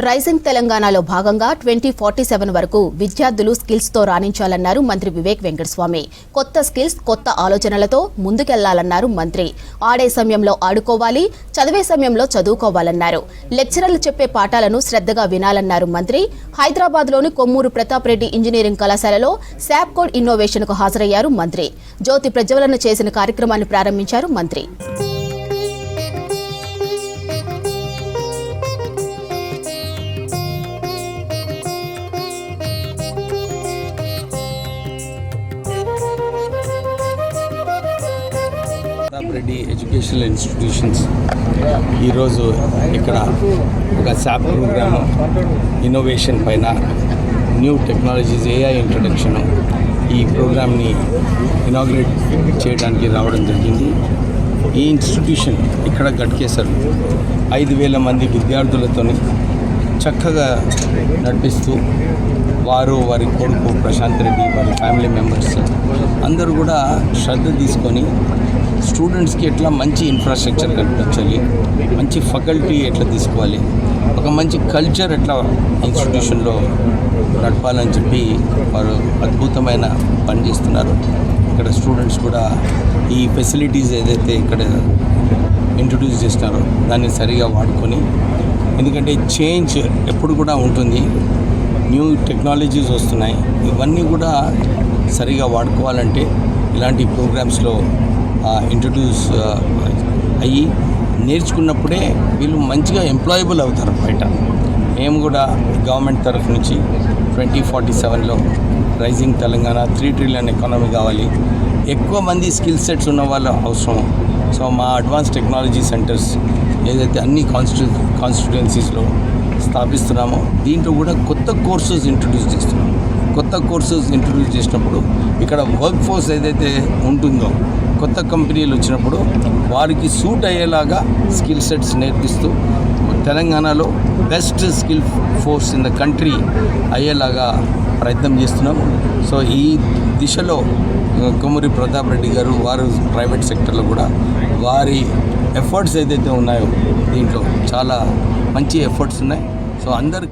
Rising తెలంగాణలో భాగంగా 2047 వరకు విద్యార్థులు స్కిల్స్తో రాణించాలన్నారు మంత్రి వివేక్ వెంకటస్వామి. కొత్త స్కిల్స్, కొత్త ఆలోచనలతో ముందుకెళ్లాలన్నారు మంత్రి. ఆడే సమయంలో ఆడుకోవాలి, చదివే సమయంలో చదువుకోవాలన్నారు. లెక్చరర్లు చెప్పే పాఠాలను శ్రద్ధగా వినాలన్నారు మంత్రి. హైదరాబాద్లోని కొమ్మూరు ప్రతాప్ రెడ్డి ఇంజనీరింగ్ కళాశాలలో శాప్ కోడ్ ఇన్నోవేషన్కు హాజరయ్యారు మంత్రి. జ్యోతి ప్రజ్వలన చేసిన కార్యక్రమాన్ని ప్రారంభించారు మంత్రి. రెడ్డి ఎడ్యుకేషనల్ ఇన్స్టిట్యూషన్స్ ఈరోజు ఇక్కడ ఒక శాప్ ప్రోగ్రామ్ ఇన్నోవేషన్ పైన న్యూ టెక్నాలజీస్ ఏఐ ఇంట్రడక్షన్ ఈ ప్రోగ్రామ్ని ఇనాగ్రేట్ చేయడానికి రావడం జరిగింది. ఈ ఇన్స్టిట్యూషన్ ఇక్కడ గట్కేసర్ 5,000 మంది విద్యార్థులతో చక్కగా నడిపిస్తూ వారి కొడుకు ప్రశాంత్ రెడ్డి, వారి ఫ్యామిలీ మెంబర్స్ అందరూ కూడా శ్రద్ధ తీసుకొని స్టూడెంట్స్కి ఎట్లా మంచి ఇన్ఫ్రాస్ట్రక్చర్ కల్పించాలి, మంచి ఫ్యాకల్టీ ఎట్లా తీసుకోవాలి, ఒక మంచి కల్చర్ ఎట్లా ఇన్స్టిట్యూషన్లో నడపాలని చెప్పి వారు అద్భుతమైన పని చేస్తున్నారు. ఇక్కడ స్టూడెంట్స్ కూడా ఈ ఫెసిలిటీస్ ఏదైతే ఇక్కడ ఇంట్రడ్యూస్ చేస్తున్నారో దాన్ని సరిగా వాడుకొని, ఎందుకంటే చేంజ్ ఎప్పుడు కూడా ఉంటుంది, న్యూ టెక్నాలజీస్ వస్తున్నాయి, ఇవన్నీ కూడా సరిగా వాడుకోవాలంటే ఇలాంటి ప్రోగ్రామ్స్లో ఇంట్రడ్యూస్ అయ్యి నేర్చుకున్నప్పుడే వీళ్ళు మంచిగా ఎంప్లాయబుల్ అవుతారు బయట. మేము కూడా గవర్నమెంట్ తరఫు నుంచి 2047లో రైజింగ్ తెలంగాణ 3 ట్రిలియన్ ఎకానమీ కావాలి, ఎక్కువ మంది స్కిల్ సెట్స్ ఉన్న వాళ్ళు అవసరం. సో మా అడ్వాన్స్ టెక్నాలజీ సెంటర్స్ ఏదైతే అన్ని కాన్స్టిట్యుయెన్సీస్లో స్థాపిస్తున్నామో దీంట్లో కూడా కొత్త కోర్సెస్ ఇంట్రడ్యూస్ చేస్తున్నాము. కొత్త కోర్సెస్ ఇంట్రడ్యూస్ చేసినప్పుడు ఇక్కడ వర్క్ ఫోర్స్ ఏదైతే ఉంటుందో, కొత్త కంపెనీలు వచ్చినప్పుడు వారికి సూట్ అయ్యేలాగా స్కిల్ సెట్స్ నేర్పిస్తూ తెలంగాణలో best skill force in the country అయ్యేలాగా ప్రయత్నం చేస్తున్నాం. సో ఈ దిశలో కొమ్మూరి ప్రతాప్ రెడ్డి గారు వారు ప్రైవేట్ సెక్టర్లో కూడా వారి ఎఫర్ట్స్ ఏదైతే ఉన్నాయో దీంట్లో చాలా మంచి ఎఫర్ట్స్ ఉన్నాయి. సో అందరు